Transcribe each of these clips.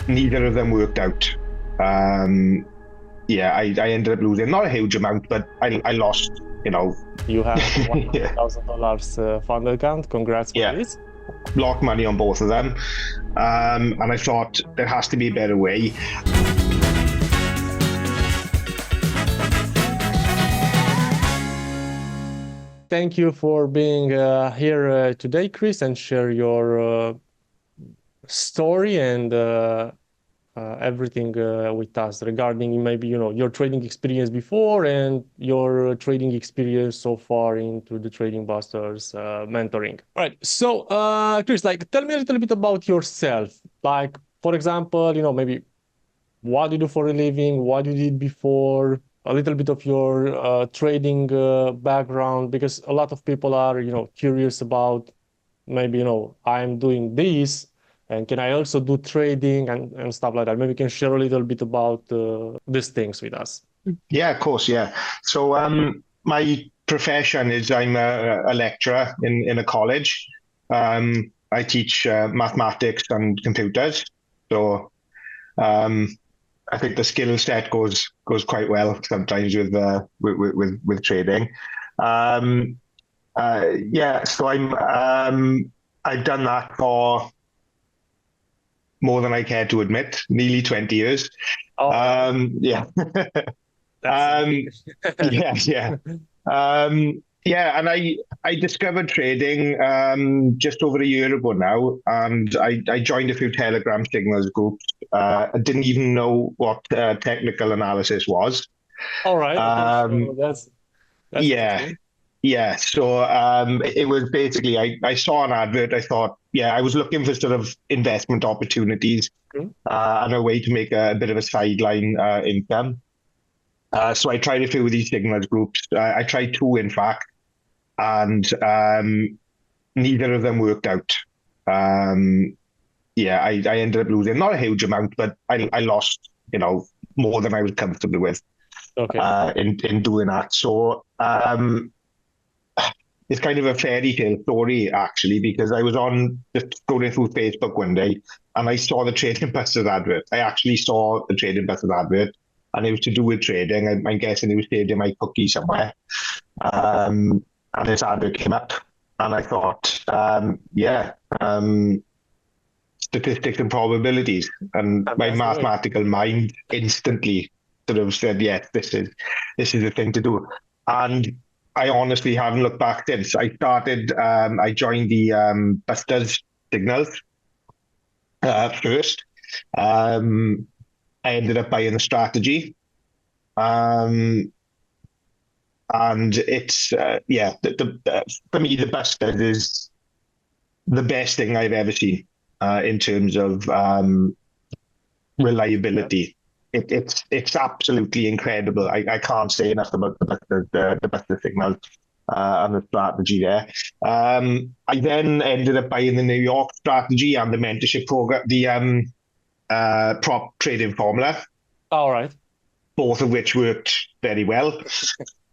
neither of them worked out. Yeah, I ended up losing, not a huge amount, but I lost, you know. You have Yeah, $100,000 fund account. Congrats for yeah, this. blocked money on both of them. And I thought there has to be a better way. Thank you for being here today, Chris, and share your story and everything with us regarding maybe your trading experience before and your trading experience so far into the Trading Busters mentoring. All right. So, Chris, like, tell me a little bit about yourself. Like, for example, maybe what do you do for a living? What you did before? A little bit of your trading background, because a lot of people are, curious about maybe, I'm doing this, and can I also do trading and stuff like that? Maybe you can share a little bit about these things with us. Yeah, of course, yeah. So my profession is I'm a lecturer in a college. I teach mathematics and computers. So um, I think the skill set goes quite well sometimes with trading. Um, yeah, so I've done that for more than I care to admit, nearly 20 years. Oh, Yeah. that's Um, yeah, yeah. Yeah, and I discovered trading just over a year ago now, and I joined a few Telegram signals groups. I didn't even know what technical analysis was. all right. Okay, Um, so that's yeah, interesting. yeah. So it was basically I saw an advert. I thought, yeah, I was looking for sort of investment opportunities Mhm. and a way to make a bit of a sideline income. So I tried a few of these signals groups. I tried two, in fact, and neither of them worked out. Um, yeah, I ended up losing, not a huge amount, but I lost, more than I was comfortable with Okay. in doing that. So it's kind of a fairy tale story, actually, because I was on just scrolling through Facebook one day and I saw the Trading Busters advert. I actually saw the Trading Busters advert, and it was to do with trading. I'm guessing it was saved in my cookie somewhere. And this advert came up, and I thought, yeah, statistics and probabilities, and my Fantastic. Great. mathematical mind instantly sort of said, yes, this is the thing to do. And I honestly haven't looked back since. I joined the Busters signals first. Um, I ended up buying the strategy. Um, and it's yeah, for me the Busters is the best thing I've ever seen in terms of Yeah. reliability. It's absolutely incredible. I can't say enough about the Buster signal and the strategy there. I then ended up buying the New York strategy and the mentorship program, the prop trading formula, All right. both of which worked very well.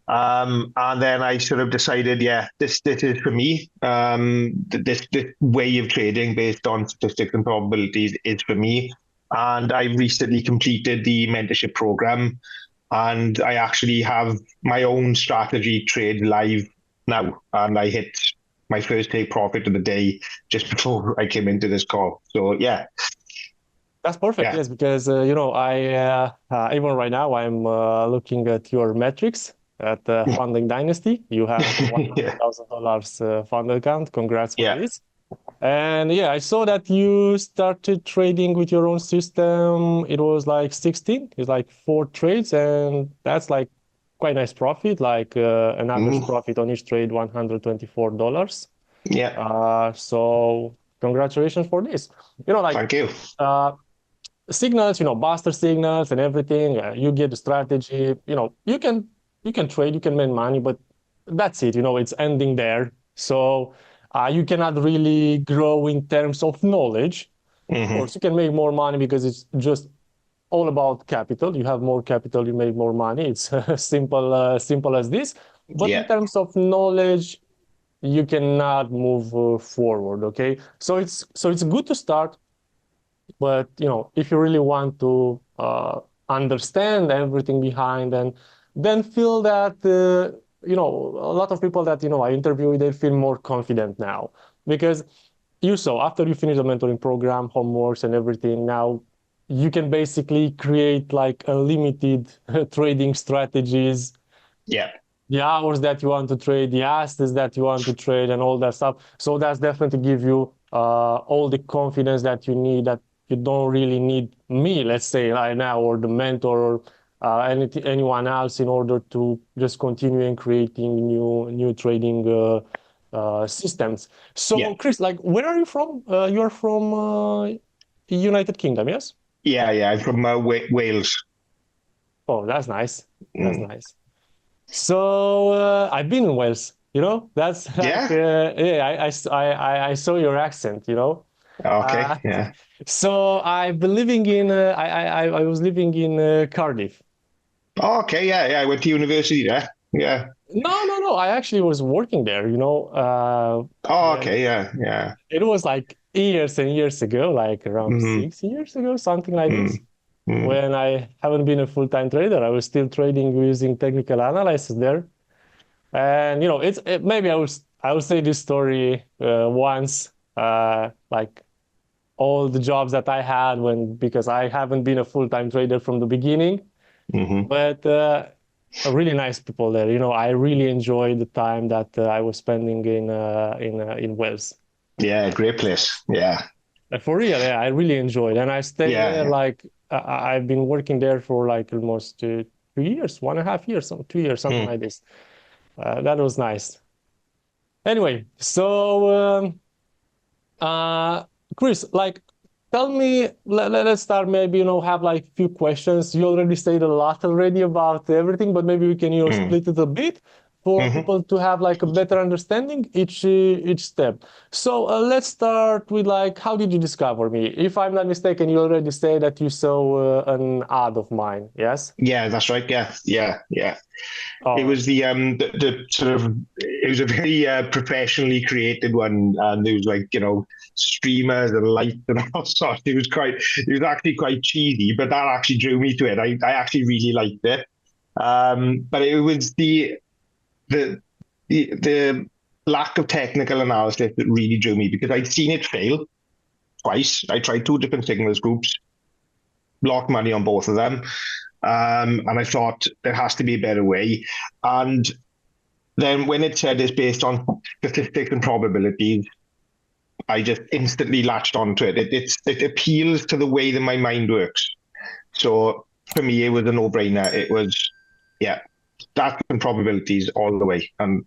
And then I sort of decided, yeah, this is for me. This way of trading based on statistics and probabilities is for me. And I recently completed the mentorship program, and I actually have my own strategy trade live now. And I hit my first take profit of the day just before I came into this call. So yeah, That's perfect. yeah, Yes, because I even right now I'm looking at your metrics at Funding Dynasty. You have one hundred yeah, thousand dollars fund account. Congrats for yeah. this. And yeah, I saw that you started trading with your own system. It was like 16. It's like 4 trades, and that's like quite nice profit. Like an average Mm, profit on each trade, $124. yeah. So congratulations for this. Like. Thank you. Uh, Signals, buster signals and everything. You get the strategy. You can trade, you can make money, but that's it. It's ending there. So you cannot really grow in terms of knowledge. Of Hmm. course, you can make more money because it's just all about capital. You have more capital, you make more money. It's simple as this. But in Yeah. terms of knowledge, you cannot move forward. Okay, so it's good to start But if you really want to understand everything behind, and then feel that a lot of people that I interview, they feel more confident now because you saw after you finish the mentoring program, homeworks and everything, now you can basically create like unlimited trading strategies, Yeah. the hours that you want to trade, the assets that you want to trade, and all that stuff. So that's definitely give you all the confidence that you need. That you don't really need me, let's say, right now, or the mentor, or anyone else, in order to just continue and creating new trading systems. Yeah. So, Chris, like, where are you from? You're from United Kingdom, yes? Yeah. Yeah. I'm from Wales. Oh, that's nice. That's Mm. nice. So I've been in Wales. That's like Yeah. yeah. I saw your accent. Okay. Uh, Yeah. so I've been living in. I was living in Cardiff. Oh, okay. Yeah. Yeah. I went to university there. Yeah. No, no, no. I actually was working there. Oh, When okay. Yeah. Yeah. it was like years and years ago, like around Mm-hmm. 6 years ago, something like this. Mm. Mm. When I haven't been a full-time trader, I was still trading using technical analysis there. And maybe I will say this story once, like all the jobs that I had, because I haven't been a full-time trader from the beginning, Mm-hmm. but really nice people there. I really enjoyed the time that I was spending in Wales. Yeah. Great place. Yeah. For real, yeah, I really enjoyed, and I stayed Yeah. there Yeah. like I've been working there for like almost 2 years, 1.5 years, 2 years, something Mm. like this. That was nice. Anyway, so uh, Chris, like, tell me, let's start maybe, have like few questions. You already said a lot already about everything, but maybe we can, Mm. split it a bit for Mm-hmm. people to have like a better understanding each step. So let's start with like, how did you discover me? If I'm not mistaken, you already said that you saw an ad of mine. Yes? Yeah. That's right. Yeah. Yeah. Yeah. It Oh, was the sort of, it was a very professionally created one, and there was like, streamers and lights and all sorts. It was actually quite cheesy, but that actually drew me to it. I actually really liked it. But it was the the lack of technical analysis that really drew me, because I'd seen it fail twice. I tried two different signals groups, lost money on both of them, and I thought there has to be a better way. And then when it said it's based on statistics and probabilities, I just instantly latched onto it. It appeals to the way that my mind works. So for me, it was a no-brainer. It was, yeah, stats and probabilities all the way, and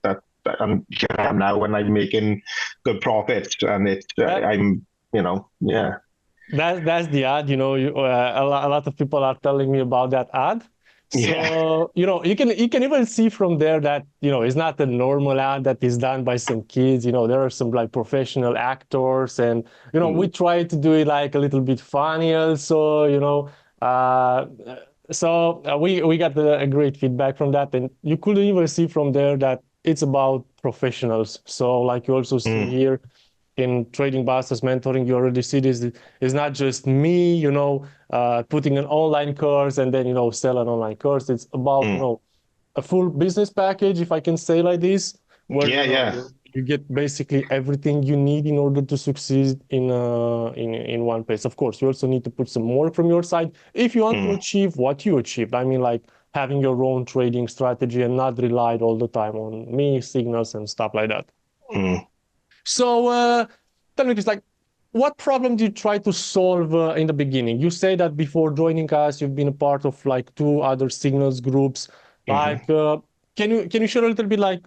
and here I am now, when I'm making good profits, and that I'm, yeah. that's the ad. A lot of people are telling me about that ad. Yeah. So you can even see from there that it's not a normal ad that is done by some kids. There are some like professional actors, and we Mm. try to do it like a little bit funny also. Uh, we got a great feedback from that, and you could even see from there that it's about professionals. So like you also see Mm. here in Trading Masters Mentoring, you already see this. It's not just me, putting an online course and then, sell an online course. It's about, Mm. a full business package, if I can say like this, where, Yeah, yeah. you get basically everything you need in order to succeed in one place. Of course, you also need to put some work from your side if you want to Mm. achieve what you achieved. I mean, like having your own trading strategy and not relied all the time on me, signals, and stuff like that. Mm. So tell me this, like, what problem did you try to solve in the beginning? You say that before joining us, you've been a part of like two other signals groups. Mm. Like, can you share a little bit like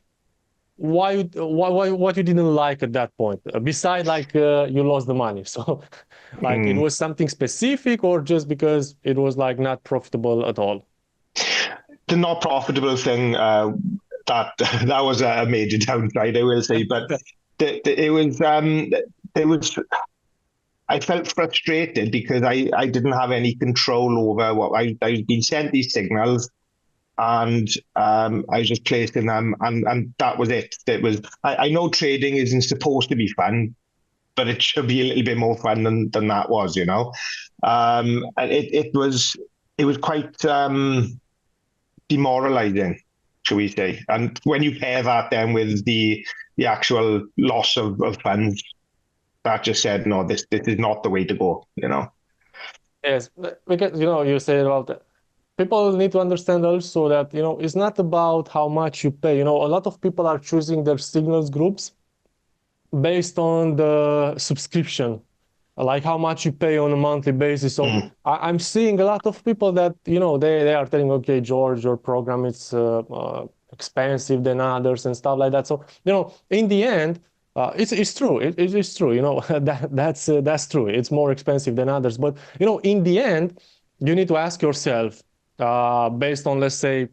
why what you didn't like at that point? Beside like you lost the money, so like it Mm. was something specific, or just because it was like not profitable at all? The not profitable thing, that that was a major downside, I will say. But it was, it was. I felt frustrated because I didn't have any control over what I was being sent these signals, and I was just placing them, and that was it. It was, I know trading isn't supposed to be fun, but it should be a little bit more fun than that was, you know. And it was quite demoralizing, shall we say. And when you pair that then with the actual loss of funds, that just said, no, this is not the way to go, you know. Yes, because you say about that. People need to understand also that it's not about how much you pay. A lot of people are choosing their signals groups based on the subscription, like how much you pay on a monthly basis. So I'm seeing a lot of people that they are telling, okay, George, your program is expensive than others and stuff like that. So in the end, it's true. It is true. That's true. It's more expensive than others. But in the end, you need to ask yourself, based on, let's say,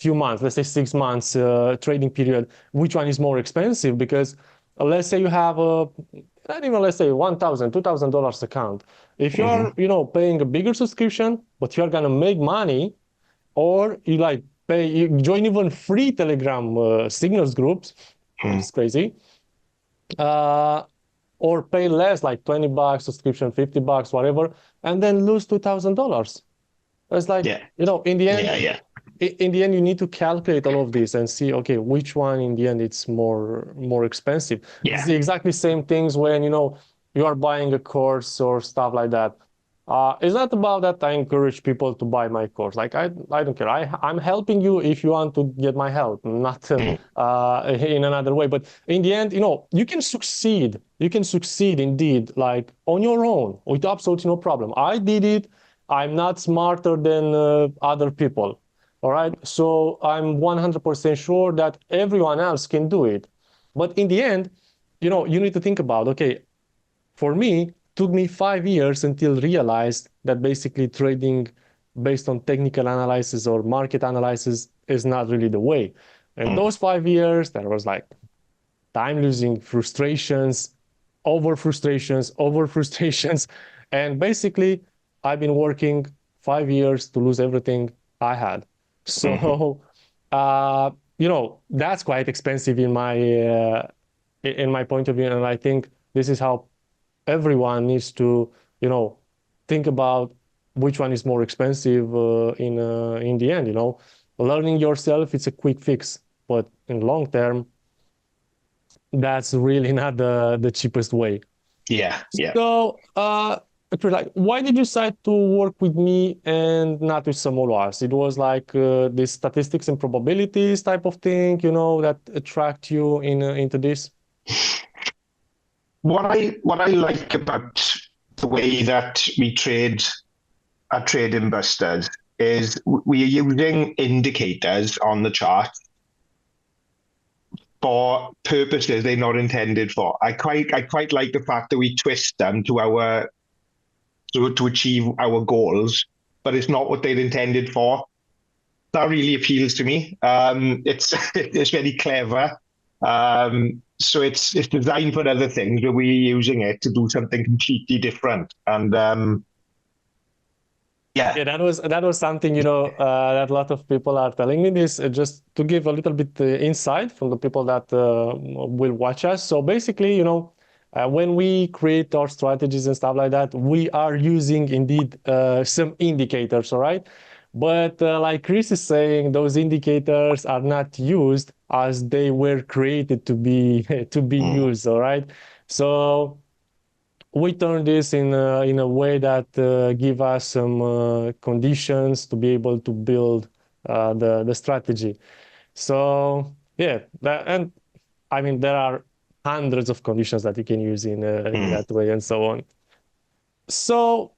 few months, let's say 6 months trading period, which one is more expensive? Because let's say you have a, not even, let's say $1,000, $2,000 account. If you're, paying a bigger subscription, but you're gonna make money, or you like you join even free Telegram signals groups, which is crazy, uh, or pay less, like $20 subscription, $50, whatever, and then lose $2,000. It's like, Yeah, in the end, yeah. in the end, you need to calculate all of this and see, okay, which one in the end it's more expensive. It's Yeah. the exactly same things when you are buying a course or stuff like that. It's not about that I encourage people to buy my course. Like I don't care. I'm helping you if you want to get my help, not in another way. But in the end, you can succeed. You can succeed indeed, like on your own with absolutely no problem. I did it. I'm not smarter than other people. All right. So I'm 100% sure that everyone else can do it. But in the end, you need to think about, okay, for me, took me 5 years until realized that basically trading based on technical analysis or market analysis is not really the way. And those 5 years, there was like time losing, frustrations, over frustrations. And basically, I've been working 5 years to lose everything I had. So, that's quite expensive in my point of view. And I think this is how everyone needs to, think about which one is more expensive in the end. Learning yourself, it's a quick fix, but in long term, that's really not the cheapest way. Yeah, yeah. So, like, why did you decide to work with me and not with someone else? It was like this statistics and probabilities type of thing, that attract you into this. What I like about the way that we trade at Trading Busters is we are using indicators on the chart for purposes they're not intended for. I quite like the fact that we twist them to achieve our goals, but it's not what they're intended for. That really appeals to me. It's it's very clever. So it's designed for other things, but we're using it to do something completely different. And yeah. Yeah, that was something that a lot of people are telling me this just to give a little bit insight from the people that will watch us. So basically, when we create our strategies and stuff like that, we are using indeed some indicators, all right? But like Chris is saying, those indicators are not used as they were created to be to be used, all right? So we turn this in a way that give us some conditions to be able to build the strategy. So yeah, and I mean there are hundreds of conditions that you can use in that way and so on. So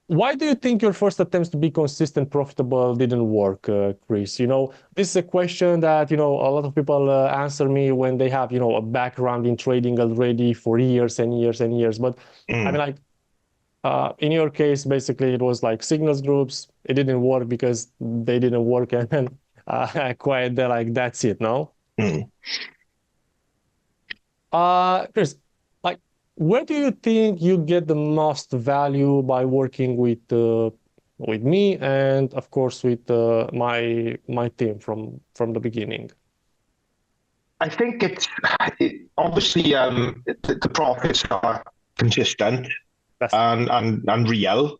why do you think your first attempts to be consistent, profitable didn't work, Chris? This is a question that, a lot of people answer me when they have, a background in trading already for years and years and years. But I mean, like, in your case, basically, it was like signals groups. It didn't work because they didn't work. And then quite like, that's it, no? Mm. Chris, like, where do you think you get the most value by working with me and of course with my team from the beginning? I think obviously the profits are consistent That's and real.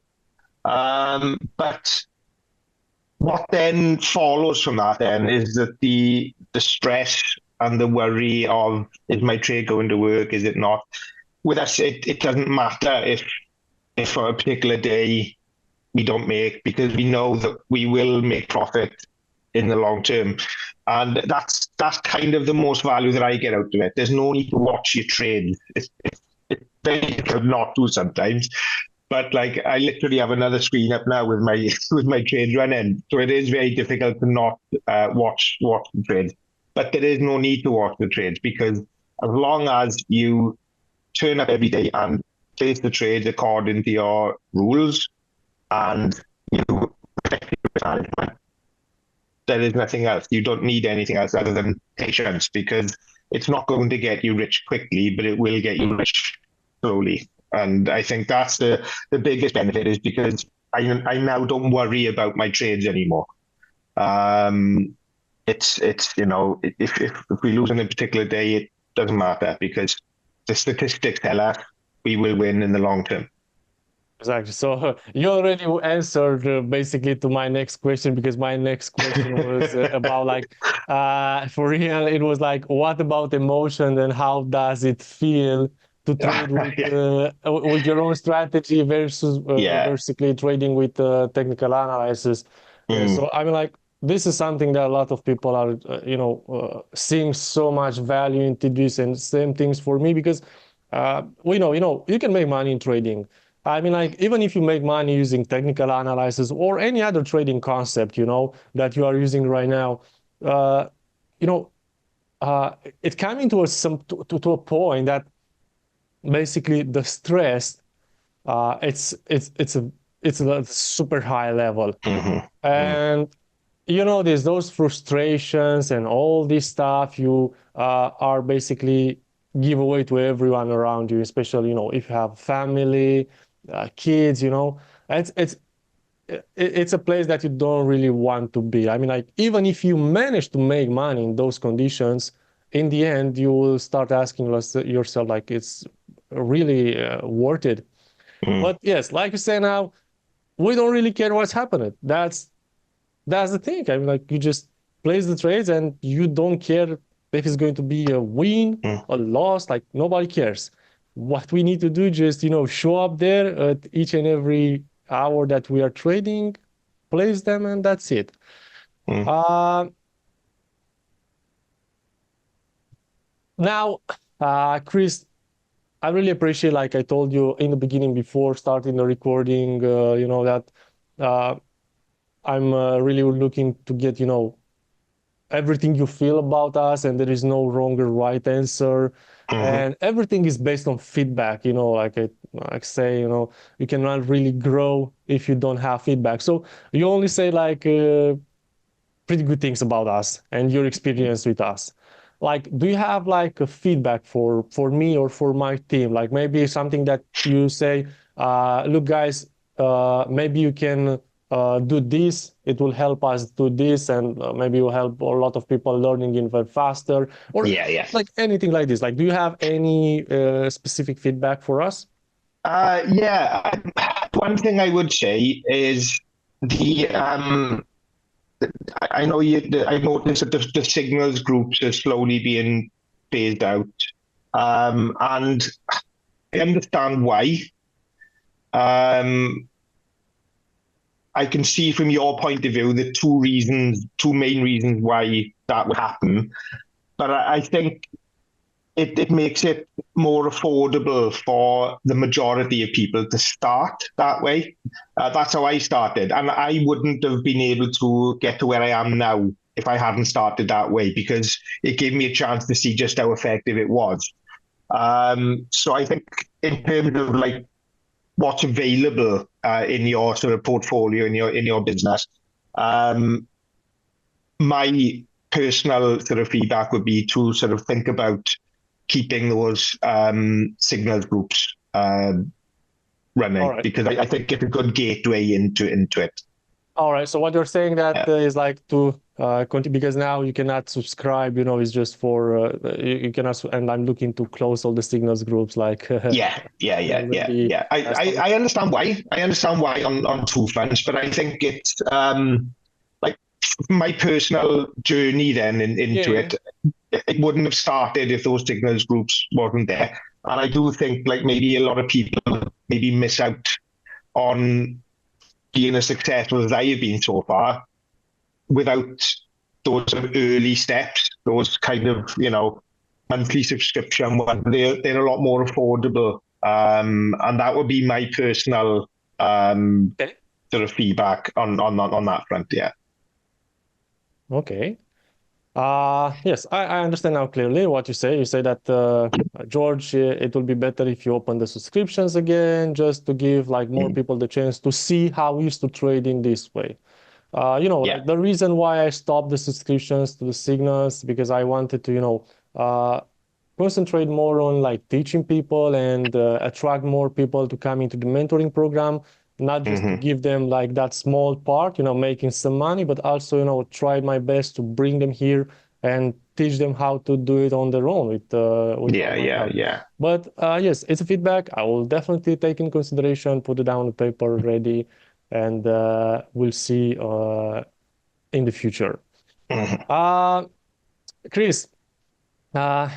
But what then follows from that then is that the stress and the worry of, is my trade going to work? Is it not? With us, it doesn't matter if for a particular day we don't make, because we know that we will make profit in the long term. And that's kind of the most value that I get out of it. There's no need to watch your trade. It's very difficult not to sometimes. But like, I literally have another screen up now with my with my trades running, so it is very difficult to not watch the trades. But there is no need to watch the trades, because as long as you turn up every day and place the trades according to your rules, and you protect your management, there is nothing else. You don't need anything else other than patience, because it's not going to get you rich quickly, but it will get you rich slowly. And I think that's the biggest benefit, is because I now don't worry about my trades anymore. Um, it's if we lose on a particular day, it doesn't matter, because the statistics tell us we will win in the long term. exactly. So you already answered basically to my next question, because my next question was about like for real, it was like, what about emotion and how does it feel to trade Yeah, with your own strategy versus yeah. basically trading with technical analysis. Mm, So I mean, like, this is something that a lot of people are seeing so much value into this, and same things for me, because we know, you can make money in trading. I mean, like, even if you make money using technical analysis or any other trading concept, that you are using right now, uh, you know, it coming to to a point that basically the stress, it's a super high level, mhm, mm, and there's those frustrations and all this stuff you are basically give away to everyone around you, especially if you have family, kids. It's it's a place that you don't really want to be. I mean, like, even if you manage to make money in those conditions, in the end you will start asking yourself, like, it's really worth it. mm, But yes, like you say, now we don't really care what's happening. That's the thing. I mean, like, you just place the trades and you don't care if it's going to be a win, mm, a loss. Like, nobody cares. What we need to do, just show up there at each and every hour that we are trading, place them, and that's it. mm, Uh, Now, Chris, I really appreciate, like I told you in the beginning before starting the recording, that uh, I'm really looking to get, everything you feel about us, and there is no wrong or right answer, mhm, and everything is based on feedback. Like I say, you cannot really grow if you don't have feedback. So you only say, like, pretty good things about us and your experience with us. Like, do you have like a feedback for me or for my team? Like, maybe something that you say, look, guys, maybe you can do this. It will help us do this, and maybe it will help a lot of people learning even faster, or yeah, yeah. like anything like this. Like, do you have any specific feedback for us? Yeah. One thing I would say is the I know I noticed that the signals groups are slowly being phased out, and I understand why. Um, I can see from your point of view the two main reasons why that would happen. But I think it makes it more affordable for the majority of people to start that way. That's how I started. And I wouldn't have been able to get to where I am now if I hadn't started that way, because it gave me a chance to see just how effective it was. So I think in terms of like what's available in your sort of portfolio in your business, um, my personal sort of feedback would be to sort of think about keeping those signals groups All running, right. because I think it's a good gateway into it. All right. So what you're saying that Yeah, is like to continue, because now you cannot subscribe. You know, it's just for you cannot. And I'm looking to close all the signals groups. Like yeah, yeah, there yeah, will yeah, be yeah. some. I understand why. I understand why on two fronts, but I think it's like my personal journey then Yeah, into yeah. it wouldn't have started if those signals groups wasn't there. And I do think like maybe a lot of people maybe miss out on being as successful as I have been so far without those sort of early steps, those kind of, monthly subscription ones. They're a lot more affordable. And that would be my personal Okay. sort of feedback on that front. Yeah. Okay. Yes, I understand now clearly what you say. You say that, George, it will be better if you open the subscriptions again, just to give like more Mm. people the chance to see how we used to trade in this way. Yeah. Like the reason why I stopped the subscriptions to the signals, because I wanted to, uh, concentrate more on like teaching people and attract more people to come into the mentoring program, not just to Hmm. give them like that small part, making some money, but also, try my best to bring them here and teach them how to do it on their own Yeah. without my Yeah. help. Yeah. But yes, it's a feedback. I will definitely take in consideration, put it down on the paper ready, and we'll see in the future. Hmm. Uh, Chris,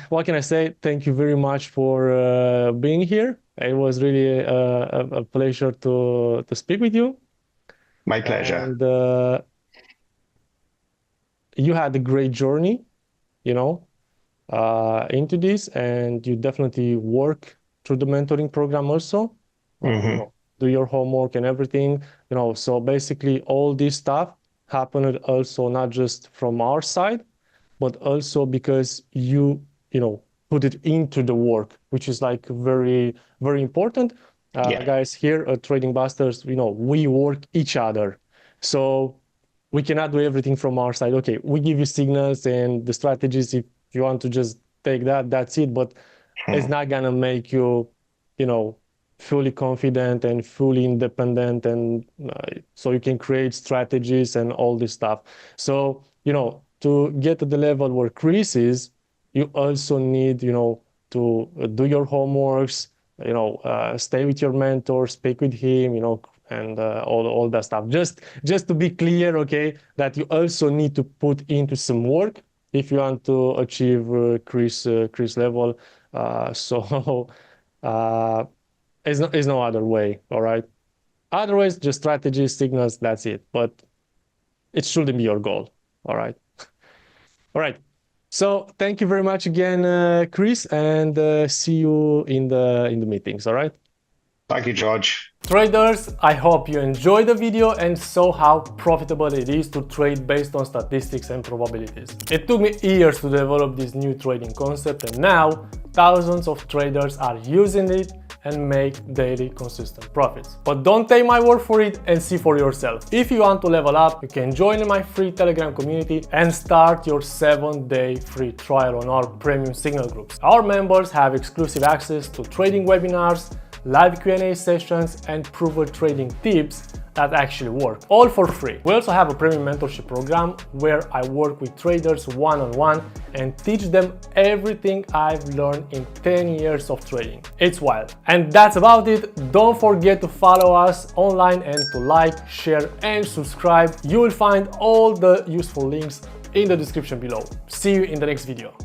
what can I say? Thank you very much for being here. It was really a pleasure to speak with you. My pleasure. And you had a great journey, you know, into this, and you definitely work through the mentoring program also. Hmm. Do your homework and everything, So basically, all this stuff happened also not just from our side, but also because you know put it into the work, which is like very very important. Yeah. Guys, here at Trading Busters, we work each other, so we cannot do everything from our side. Okay, we give you signals and the strategies. If you want to just take that, that's it. But it's Mhm. not gonna make you, you know, fully confident and fully independent, and so you can create strategies and all this stuff. So, to get to the level where Chris is, you also need, to do your homeworks, stay with your mentor, speak with him, and all that stuff. Just to be clear, okay, that you also need to put into some work if you want to achieve Chris level. So uh, is no other way. All right. Otherwise, just strategies, signals, that's it. But it shouldn't be your goal. All right. All right. So thank you very much again, Chris, and see you in the meetings. All right. Thank you, George. Traders, I hope you enjoyed the video and saw how profitable it is to trade based on statistics and probabilities. It took me years to develop this new trading concept, and now thousands of traders are using it and make daily consistent profits. But don't take my word for it and see for yourself. If you want to level up, you can join my free Telegram community and start your 7-day free trial on our premium signal groups. Our members have exclusive access to trading webinars, live Q&A sessions, and proven trading tips that actually work, all for free. We also have a premium mentorship program where I work with traders one-on-one and teach them everything I've learned in 10 years of trading. It's wild. And that's about it. Don't forget to follow us online and to like, share, and subscribe. You will find all the useful links in the description below. See you in the next video.